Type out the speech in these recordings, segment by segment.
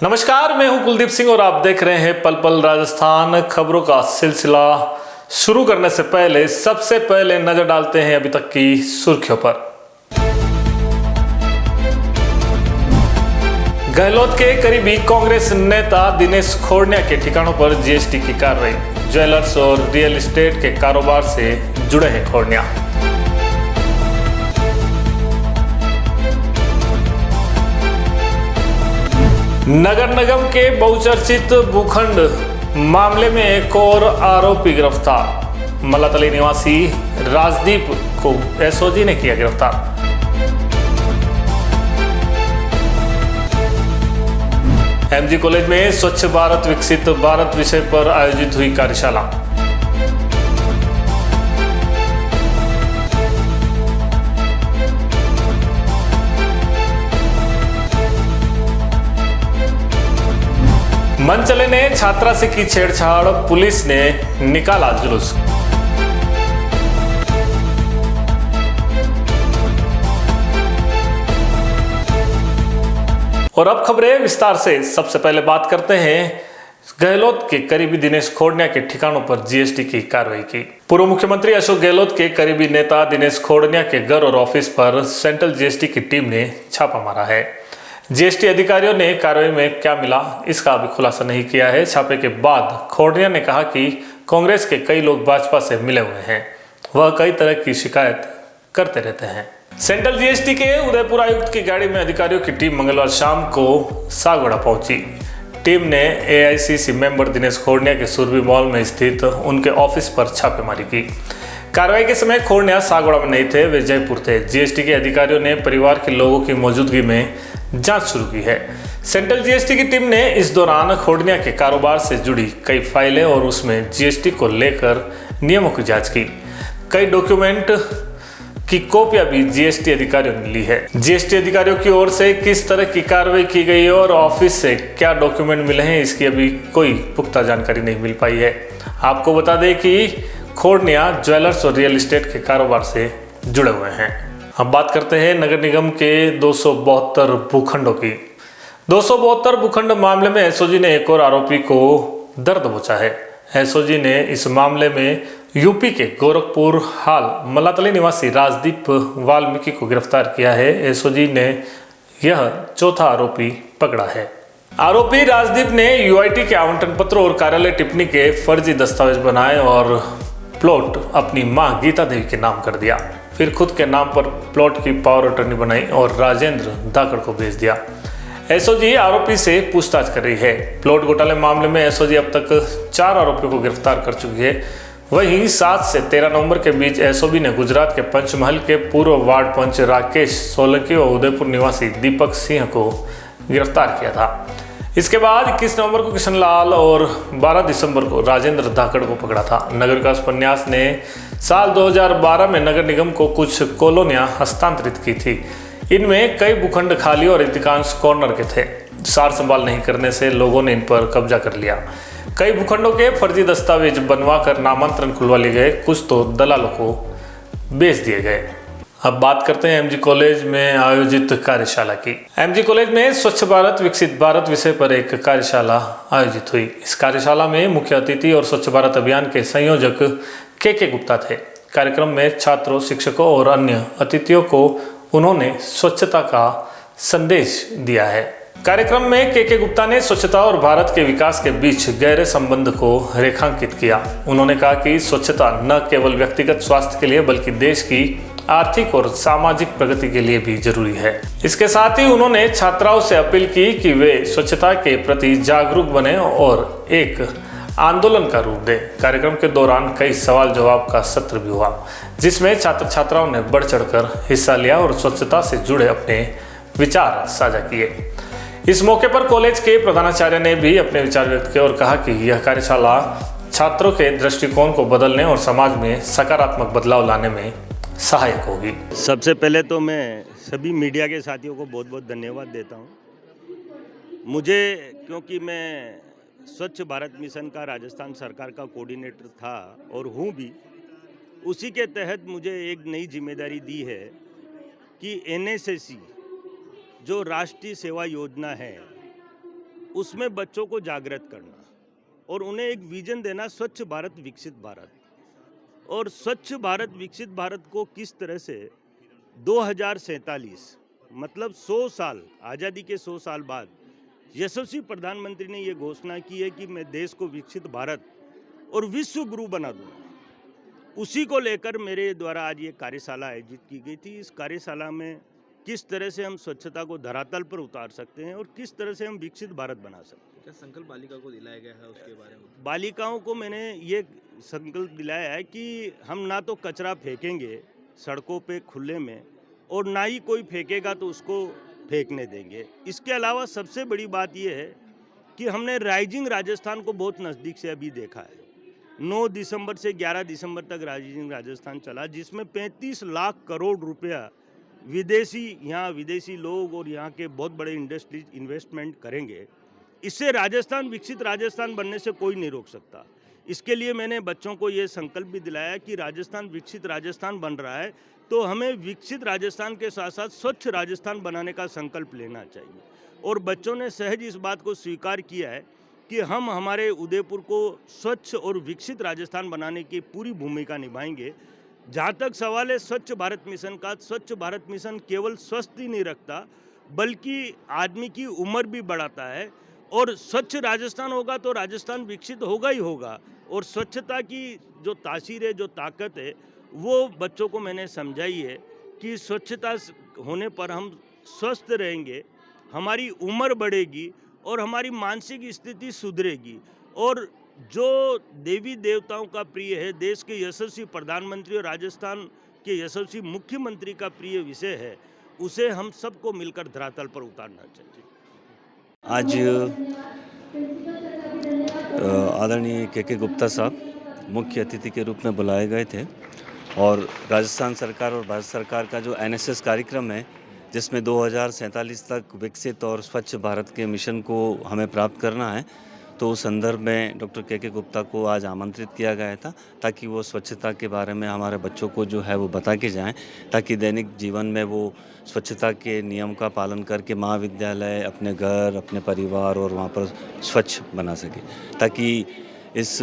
नमस्कार, मैं हूं कुलदीप सिंह और आप देख रहे हैं पल पल राजस्थान। खबरों का सिलसिला शुरू करने से पहले सबसे पहले नजर डालते हैं अभी तक की सुर्खियों पर। गहलोत के करीबी कांग्रेस नेता दिनेश खोड़निया के ठिकानों पर जीएसटी की कार्रवाई। ज्वेलर्स और रियल एस्टेट के कारोबार से जुड़े हैं खोड़निया। नगर निगम के बहुचर्चित भूखंड मामले में एक और आरोपी गिरफ्तार। मल्लातली निवासी राजदीप को एसओजी ने किया गिरफ्तार। एमजी कॉलेज में स्वच्छ भारत विकसित भारत विषय पर आयोजित हुई कार्यशाला। मनचले ने छात्रा से की छेड़छाड़, पुलिस ने निकाला जुलूस। और अब खबरें विस्तार से। सबसे पहले बात करते हैं गहलोत के करीबी दिनेश खोड़निया के ठिकानों पर जीएसटी की कार्रवाई की। पूर्व मुख्यमंत्री अशोक गहलोत के करीबी नेता दिनेश खोड़निया के घर और ऑफिस पर सेंट्रल जीएसटी की टीम ने छापा मारा है। जीएसटी अधिकारियों ने कार्रवाई में क्या मिला इसका अभी खुलासा नहीं किया है। छापे के बाद खोड़निया ने कहा कि कांग्रेस के कई लोग भाजपा से मिले हुए हैं, वह कई तरह की शिकायत करते रहते हैं। सेंट्रल जीएसटी के उदयपुर आयुक्त की गाड़ी में अधिकारियों की टीम मंगलवार शाम को सागवाड़ा पहुंची। टीम ने एआईसीसी मेंबर दिनेश खोड़निया के सुरभि मॉल में स्थित उनके ऑफिस पर छापेमारी की। कार्रवाई के समय खोड़निया सागवाड़ा में नहीं थे, वे जयपुर थे। जीएसटी के अधिकारियों ने परिवार के लोगों की मौजूदगी में जांच शुरू की है। सेंट्रल जीएसटी की टीम ने इस दौरान खोड़निया के कारोबार से जुड़ी कई फाइलें और उसमें जीएसटी को लेकर नियमों की जांच की। कई डॉक्यूमेंट की कॉपियां भी जीएसटी अधिकारियों ने ली है। जीएसटी अधिकारियों की ओर से किस तरह की कार्रवाई की गई और ऑफिस से क्या डॉक्यूमेंट मिले हैं, इसकी अभी कोई पुख्ता जानकारी नहीं मिल पाई है। आपको बता दें कि खोड़निया ज्वेलर्स और रियल एस्टेट के कारोबार से जुड़े हुए हैं। अब बात करते हैं नगर निगम के 272 भूखंडों की। 272 भूखंड मामले में एसओजी ने एक और आरोपी को दर्द पहुंचा है। एसओजी ने इस मामले में यूपी के गोरखपुर हाल मल्लातली निवासी राजदीप वाल्मीकि को गिरफ्तार किया है। एसओजी ने यह चौथा आरोपी पकड़ा है। आरोपी राजदीप ने यूआईटी के आवंटन पत्र और कार्यालय टिप्पणी के फर्जी दस्तावेज बनाए और प्लॉट अपनी मां गीता देवी के नाम कर दिया। फिर खुद के नाम पर प्लॉट की पावर अटर्नी बनाई और राजेंद्र धाकड़ को भेज दिया। एसओजी आरोपी से पूछताछ कर रही है। प्लॉट घोटाले मामले में एसओजी अब तक 4 आरोपियों को गिरफ्तार कर चुकी है। वहीं 7 से 13 नवंबर के बीच एसओजी ने गुजरात के पंचमहल के पूर्व वार्ड पंच राकेश सोलंकी और उदयपुर निवासी दीपक सिंह को गिरफ्तार किया था। इसके बाद 21 नवंबर को किशन लाल और 12 दिसंबर को राजेंद्र धाकड़ को पकड़ा था। नगर विकास उपन्यास ने साल 2012 में नगर निगम को कुछ कॉलोनियां हस्तांतरित की थी। इनमें कई भूखंड खाली और अधिकांश कॉर्नर के थे। सार संभाल नहीं करने से लोगों ने इन पर कब्जा कर लिया। कई भूखंडों के फर्जी दस्तावेज बनवा कर नामांतरण खुलवा लिए गए, कुछ तो दलालों को बेच दिए गए। अब बात करते हैं एमजी कॉलेज में आयोजित कार्यशाला की। एमजी कॉलेज में स्वच्छ भारत विकसित भारत विषय पर एक कार्यशाला आयोजित हुई। इस कार्यशाला में मुख्य अतिथि और स्वच्छ भारत अभियान के संयोजक के गुप्ता थे। कार्यक्रम में छात्रों, शिक्षकों और अन्य अतिथियों को उन्होंने स्वच्छता का संदेश दिया है। कार्यक्रम में के गुप्ता ने स्वच्छता और भारत के विकास के बीच गहरे संबंध को रेखांकित किया। उन्होंने कहा कि स्वच्छता न केवल व्यक्तिगत स्वास्थ्य के लिए बल्कि देश की आर्थिक और सामाजिक प्रगति के लिए भी जरूरी है। इसके साथ ही उन्होंने छात्राओं से अपील की कि वे स्वच्छता के प्रति जागरूक बने और एक आंदोलन का रूप दें। कार्यक्रम के दौरान कई सवाल जवाब का सत्र भी हुआ, जिसमें छात्र छात्राओं ने बढ़ चढ़कर हिस्सा लिया और स्वच्छता से जुड़े अपने विचार साझा किए। इस मौके पर कॉलेज के प्रधानाचार्य ने भी अपने विचार व्यक्त किए और कहा कि यह कार्यशाला छात्रों के दृष्टिकोण को बदलने और समाज में सकारात्मक बदलाव लाने में सहायक होगी। सबसे पहले तो मैं सभी मीडिया के साथियों को बहुत बहुत धन्यवाद देता हूं। मुझे, क्योंकि मैं स्वच्छ भारत मिशन का राजस्थान सरकार का कोऑर्डिनेटर था और हूं भी, उसी के तहत मुझे एक नई जिम्मेदारी दी है कि एनएसएससी जो राष्ट्रीय सेवा योजना है उसमें बच्चों को जागृत करना और उन्हें एक विजन देना, स्वच्छ भारत विकसित भारत। और स्वच्छ भारत विकसित भारत को किस तरह से 2047 मतलब 100 साल, आज़ादी के 100 साल बाद यशस्वी प्रधानमंत्री ने ये घोषणा की है कि मैं देश को विकसित भारत और विश्व गुरु बना दूंगा। उसी को लेकर मेरे द्वारा आज ये कार्यशाला आयोजित की गई थी। इस कार्यशाला में किस तरह से हम स्वच्छता को धरातल पर उतार सकते हैं और किस तरह से हम विकसित भारत बना सकते हैं। क्या संकल्प बालिका को दिलाया गया है उसके बारे में? बालिकाओं को मैंने ये संकल्प दिलाया है कि हम ना तो कचरा फेंकेंगे सड़कों पे खुले में और ना ही कोई फेंकेगा तो उसको फेंकने देंगे। इसके अलावा सबसे बड़ी बात ये है कि हमने राइजिंग राजस्थान को बहुत नज़दीक से अभी देखा है। 9 दिसंबर से 11 दिसंबर तक राइजिंग राजस्थान चला, जिसमें 35 लाख करोड़ रुपया विदेशी लोग और यहाँ के बहुत बड़े इंडस्ट्रीज इन्वेस्टमेंट करेंगे। इससे राजस्थान विकसित राजस्थान बनने से कोई नहीं रोक सकता। इसके लिए मैंने बच्चों को ये संकल्प भी दिलाया कि राजस्थान विकसित राजस्थान बन रहा है तो हमें विकसित राजस्थान के साथ साथ स्वच्छ राजस्थान बनाने का संकल्प लेना चाहिए। और बच्चों ने सहज इस बात को स्वीकार किया है कि हम हमारे उदयपुर को स्वच्छ और विकसित राजस्थान बनाने की पूरी भूमिका निभाएंगे। जहाँ तक सवाल है स्वच्छ भारत मिशन का, स्वच्छ भारत मिशन केवल स्वस्थ ही नहीं रखता बल्कि आदमी की उम्र भी बढ़ाता है। और स्वच्छ राजस्थान होगा तो राजस्थान विकसित होगा ही होगा। और स्वच्छता की जो तासीर है, जो ताकत है, वो बच्चों को मैंने समझाई है कि स्वच्छता होने पर हम स्वस्थ रहेंगे, हमारी उम्र बढ़ेगी और हमारी मानसिक स्थिति सुधरेगी। और जो देवी देवताओं का प्रिय है, देश के यशस्वी प्रधानमंत्री और राजस्थान के यशस्वी मुख्यमंत्री का प्रिय विषय है, उसे हम सबको मिलकर धरातल पर उतारना चाहिए। आज आदरणीय के गुप्ता साहब मुख्य अतिथि के रूप में बुलाए गए थे और राजस्थान सरकार और भारत सरकार का जो NSS कार्यक्रम है, जिसमें 2047 तक विकसित और स्वच्छ भारत के मिशन को हमें प्राप्त करना है, तो उस संदर्भ में डॉक्टर के गुप्ता को आज आमंत्रित किया गया था ताकि वो स्वच्छता के बारे में हमारे बच्चों को जो है वो बता के जाएं, ताकि दैनिक जीवन में वो स्वच्छता के नियम का पालन करके महाविद्यालय, अपने घर, अपने परिवार और वहाँ पर स्वच्छ बना सके। ताकि इस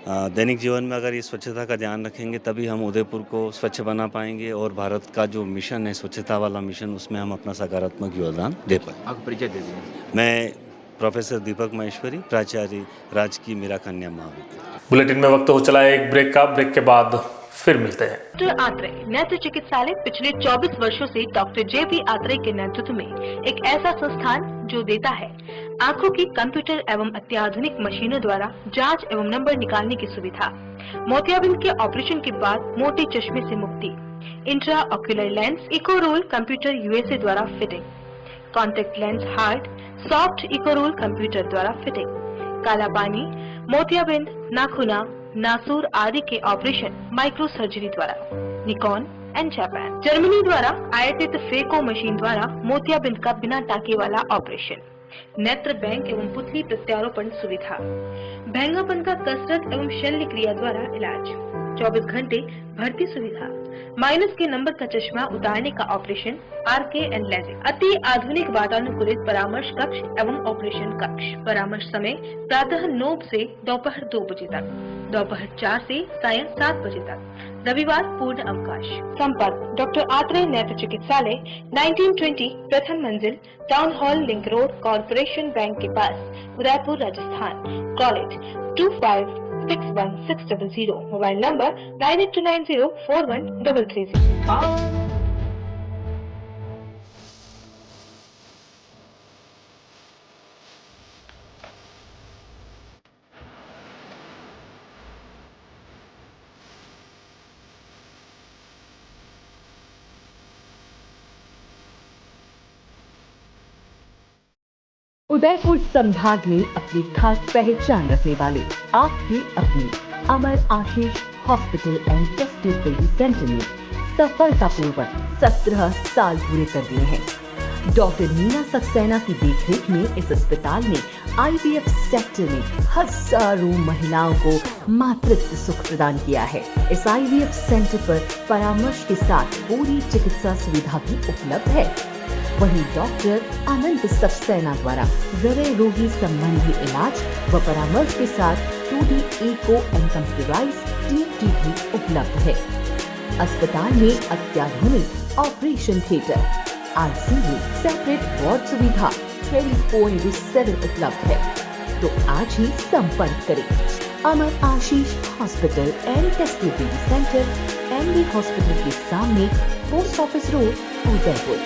दैनिक जीवन में अगर ये स्वच्छता का ध्यान रखेंगे तभी हम उदयपुर को स्वच्छ बना पाएंगे और भारत का जो मिशन है स्वच्छता वाला मिशन, उसमें हम अपना सकारात्मक योगदान दे पाएंगे। आपको परिचय दे दीजिए। मैं प्रोफेसर दीपक महेश्वरी, प्राचार्य राजकीय मीरा कन्या महाविद्यालय। बुलेटिन में वक्त हो चला है एक ब्रेक का। ब्रेक के बाद फिर मिलते हैं। डॉक्टर आत्रे नेत्र चिकित्सालय पिछले 24 वर्षों से डॉक्टर JP आत्रे के नेतृत्व में एक ऐसा संस्थान जो देता है आंखों की कंप्यूटर एवं अत्याधुनिक मशीनों द्वारा जांच एवं नंबर निकालने की सुविधा, मोतियाबिंद के ऑपरेशन के बाद मोटे चश्मे से मुक्ति, intra ocular lens eco roll computer USA द्वारा fitting, contact lens hard soft eco roll computer द्वारा फिटिंग, काला पानी, मोतियाबिंद, नाखूना, नासूर आदि के ऑपरेशन माइक्रो सर्जरी द्वारा, निकॉन एंड जापान, जर्मनी द्वारा आयातित फेको मशीन द्वारा मोतियाबिंद का बिना टाके वाला ऑपरेशन, नेत्र बैंक एवं पुतली प्रत्यारोपण सुविधा, भैंगापन का कसरत एवं शल्य क्रिया द्वारा इलाज, 24 घंटे भर्ती सुविधा, माइनस के नंबर का चश्मा उतारने का ऑपरेशन, RK एंड लेजिक, अति आधुनिक वातानुकूलित परामर्श कक्ष एवं ऑपरेशन कक्ष। परामर्श समय प्रातः 9 से दोपहर 2 बजे तक, दोपहर 4 से सायं 7 बजे तक, रविवार पूर्ण अवकाश। संपर्क डॉक्टर आत्रे नेत्र चिकित्सालय 1920 प्रथम मंजिल, town hall link road, corporation bank के पास, Udaipur Rajasthan. College 256160, mobile number 9829041330। Udaipur संभाग में अपनी खास पहचान रखने वाले आपके अपने Amar Ashish hospital and testing centre ने सफलतापूर्वक 17 साल पूरे कर दिए हैं। डॉक्टर मीना सक्सेना की देखरेख में इस अस्पताल ने IVF सेक्टर में हजारों महिलाओं को मातृत्व सुख प्रदान किया है। इस IVF सेंटर पर परामर्श के साथ पूरी चिकित्सा सुविधा भी उपलब्ध है। वहीं डॉक्टर अनंत सक्सेना द्वारा हृदय रोगी संबंधी इलाज व परामर्श के साथ 2D echo and computerise TT भी उपलब्ध है। अस्पताल में अत्याधुनिक operation theatre, ICU, separate ward सुविधा 24/7 उपलब्ध है। तो आज ही संपर्क करें Amar Ashish hospital and testing centre, MD hospital के सामने, post office road, Udaipur.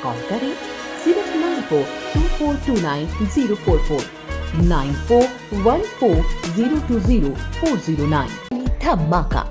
Call करें 0942429 9414020409। धमाका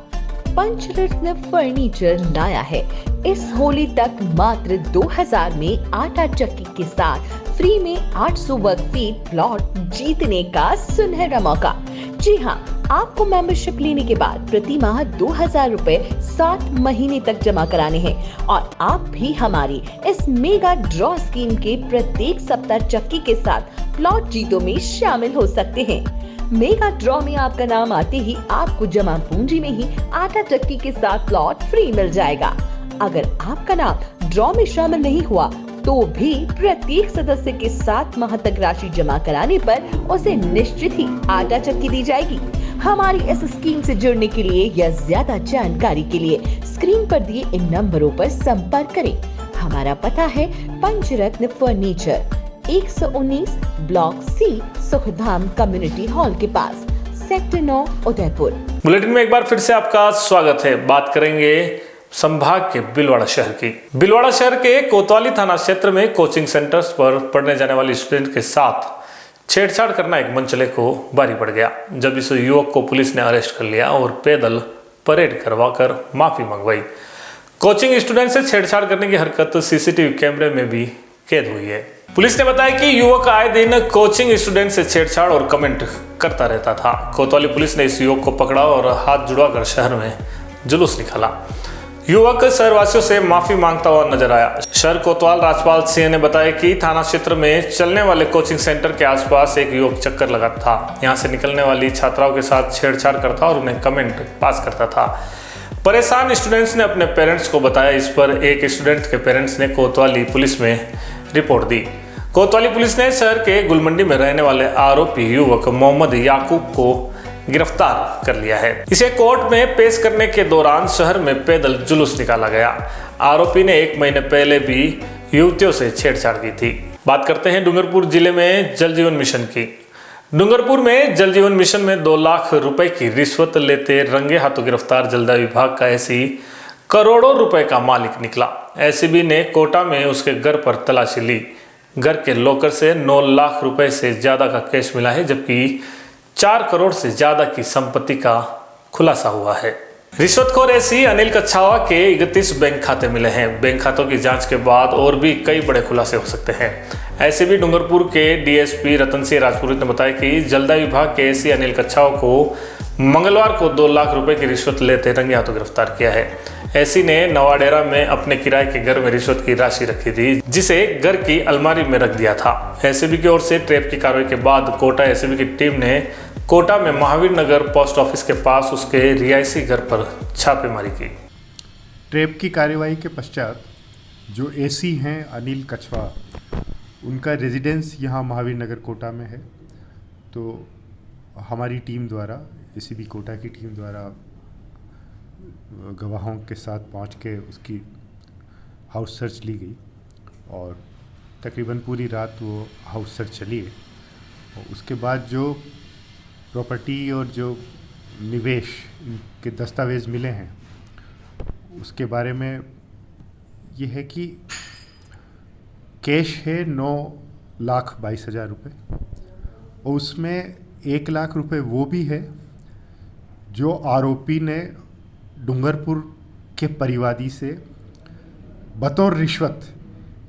पंचरत्न फर्नीचर लाया है इस होली तक मात्र 2000 में आटा चक्की के साथ फ्री में 800 वर्ग फीट प्लॉट जीतने का सुनहरा मौका। जी हाँ, आपको मेंबरशिप लेने के बाद प्रति माह 2000 रुपए 60 महीने तक जमा कराने हैं और आप भी हमारी इस मेगा ड्रॉ स्कीम के प्रत्येक सप्ताह चक्की के साथ प्लॉट जीतों में शामिल हो सकते हैं। मेगा ड्रॉ में आपका नाम आते ही आपको जमा पूंजी में ही आटा चक्की के साथ प्लॉट फ्री मिल जाएगा। अगर आपका नाम ड्रॉ में शामिल नहीं हुआ तो भी प्रत्येक सदस्य के 7 माह तक राशि जमा कराने पर उसे निश्चित ही आटा चक्की दी जाएगी। हमारी इस स्कीम से जुड़ने के लिए या ज्यादा जानकारी के लिए स्क्रीन पर दिए इन नंबरों पर संपर्क करें। हमारा पता है Panchratna furniture, 119 block C, Sukhdham community hall के पास, सेक्टर 9, उदयपुर। बुलेटिन में एक बार फिर से आपका स्वागत है। बात करेंगे संभाग के भीलवाड़ा शहर की। भीलवाड़ा शहर के कोतवाली थाना क्षेत्र में कोचिंग सेंटर्स पर पढ़ने जाने वाले स्टूडेंट के साथ छेड़छाड़ करना एक मनचले को भारी पड़ गया, जब इस युवक को पुलिस ने अरेस्ट कर लिया और पैदल परेड करवाकर माफी मंगवाई। कोचिंग स्टूडेंट से छेड़छाड़ करने की हरकत सीसीटीवी कैमरे में भी कैद हुई है। पुलिस ने बताया कि युवक आए दिन कोचिंग स्टूडेंट से छेड़छाड़ और कमेंट करता रहता था। कोतवाली पुलिस ने इस युवक को पकड़ा और हाथ जुड़वाकर शहर में जुलूस निकाला। युवक शहरवासियों से माफी मांगता हुआ नजर आया। शहर कोतवाल राजपाल सिंह ने बताया कि थाना क्षेत्र में चलने वाले कोचिंग सेंटर के आसपास एक युवक चक्कर लगाता था। यहां से निकलने वाली छात्राओं के साथ छेड़छाड़ करता और उन्हें कमेंट पास करता था। परेशान स्टूडेंट्स ने अपने पेरेंट्स को बताया। इस पर एक स्टूडेंट के पेरेंट्स ने कोतवाली पुलिस में रिपोर्ट दी। कोतवाली पुलिस ने शहर के गुलमंडी में रहने वाले आरोपी युवक मोहम्मद याकूब को गिरफ्तार कर लिया है। इसे कोर्ट में पेश करने के दौरान शहर में पैदल जुलूस निकाला गया। आरोपी ने 1 महीने पहले भी युवतियों से छेड़छाड़ की थी। बात करते हैं डूंगरपुर जिले में जल जीवन मिशन की। डूंगरपुर में जल जीवन मिशन में 2 लाख रुपए की रिश्वत लेते रंगे हाथों गिरफ्तार जलदाय विभाग का एसी करोड़ों रुपए का मालिक निकला। एसीबी ने कोटा में उसके घर पर तलाशी ली। घर के लॉकर से 9 लाख रुपए से ज्यादा का कैश मिला है, जबकि 4 करोड़ से ज्यादा की संपत्ति का खुलासा हुआ है। रिश्वतखोर एसी अनिल कच्छावा के 31 बैंक खाते मिले हैं। बैंक खातों की जांच के बाद और भी कई बड़े खुलासे हो सकते हैं। एसीबी डूंगरपुर के डीएसपी रतन सिंह राजपुरोहित ने बताया कि जलदाय विभाग के एसी अनिल कच्छावा को मंगलवार को 2 लाख रुपए की रिश्वत लेते रंगे हाथों गिरफ्तार किया है। एसी ने नवाडेरा में अपने किराए के घर में रिश्वत की राशि रखी थी, जिसे घर की अलमारी में रख दिया था। एसीबी की ओर से ट्रैप की कार्रवाई के बाद कोटा एसीबी की टीम ने कोटा में महावीर नगर पोस्ट ऑफिस के पास उसके रिहायशी घर पर छापेमारी की। ट्रैप की कार्रवाई के पश्चात जो एसी हैं अनिल कछवा, उनका रेजिडेंस यहाँ महावीर नगर कोटा में है। तो हमारी टीम द्वारा, एसीबी कोटा की टीम द्वारा गवाहों के साथ पहुँच के उसकी हाउस सर्च ली गई और तकरीबन पूरी रात वो हाउस सर्च चली है। और उसके बाद जो प्रॉपर्टी और जो निवेश के दस्तावेज़ मिले हैं, उसके बारे में ये है कि कैश है 9,22,000 रुपये और उसमें 1 लाख रुपए वो भी है जो आरोपी ने डूंगरपुर के परिवादी से बतौर रिश्वत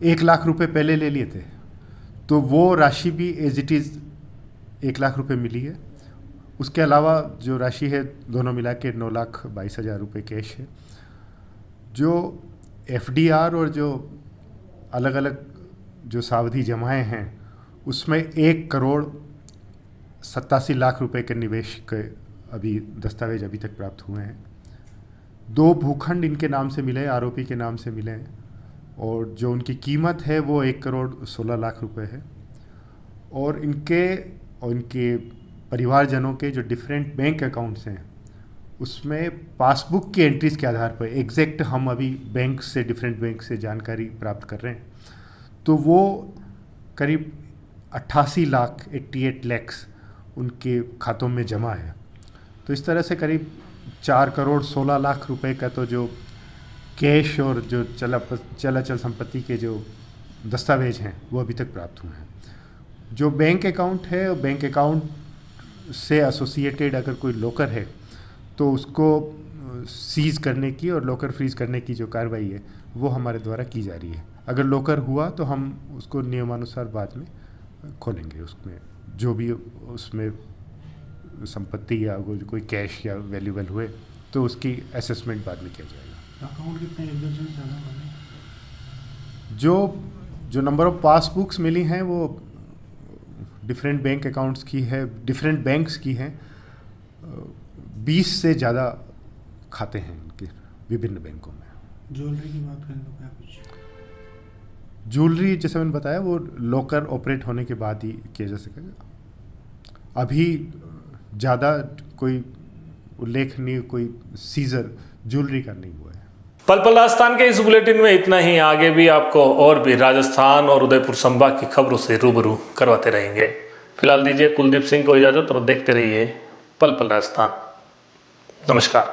1 लाख रुपए पहले ले लिए थे। तो वो राशि भी एज इट इज़ 1 लाख रुपए मिली है। उसके अलावा जो राशि है दोनों मिला के 9,22,000 रुपये कैश है। जो एफडीआर और जो अलग अलग जो सावधि जमाएं हैं, उसमें 1 करोड़ 87 लाख रुपए के निवेश के अभी दस्तावेज अभी तक प्राप्त हुए हैं। 2 भूखंड इनके नाम से मिले, आरोपी के नाम से मिले हैं और जो उनकी कीमत है वो 1,16,00,000 रुपए है। और इनके परिवारजनों के जो डिफरेंट बैंक अकाउंट्स हैं उसमें पासबुक की एंट्रीज़ के आधार पर एग्जैक्ट हम अभी डिफरेंट बैंक से जानकारी प्राप्त कर रहे हैं, तो वो करीब 88 लाख उनके खातों में जमा है। तो इस तरह से करीब 4,16,00,000 रुपए का तो जो कैश और जो चल संपत्ति के जो दस्तावेज हैं वो अभी तक प्राप्त हुए हैं। जो बैंक अकाउंट है, बैंक अकाउंट से एसोसिएटेड अगर कोई लॉकर है तो उसको सीज़ करने की और लॉकर फ्रीज़ करने की जो कार्रवाई है वो हमारे द्वारा की जा रही है। अगर लॉकर हुआ तो हम उसको नियमानुसार बाद में खोलेंगे, उसमें जो भी उसमें संपत्ति या कोई कैश या वैल्यूबल हुए तो उसकी असेसमेंट बाद में किया जाएगा। अकाउंट कितने एक दर्जन से ज़्यादा बने? जो नंबर ऑफ पासबुक्स मिली हैं वो डिफरेंट बैंक अकाउंट्स की है, डिफरेंट बैंक्स की हैं। 20 से ज़्यादा खाते हैं इनके विभिन्न बैंकों में। ज्वेलरी की बात करें तो क्या कुछ? ज्वेलरी जैसे मैंने बताया वो लॉकर ऑपरेट होने के बाद ही किया जा सकेगा। अभी ज़्यादा कोई उल्लेखनीय कोई सीजर ज्वेलरी का नहीं हुआ है। पल पल राजस्थान के इस बुलेटिन में इतना ही। आगे भी आपको और भी राजस्थान और उदयपुर संभाग की खबरों से रूबरू करवाते रहेंगे। फिलहाल दीजिए कुलदीप सिंह को इजाजत और देखते रहिए पल पल राजस्थान। नमस्कार।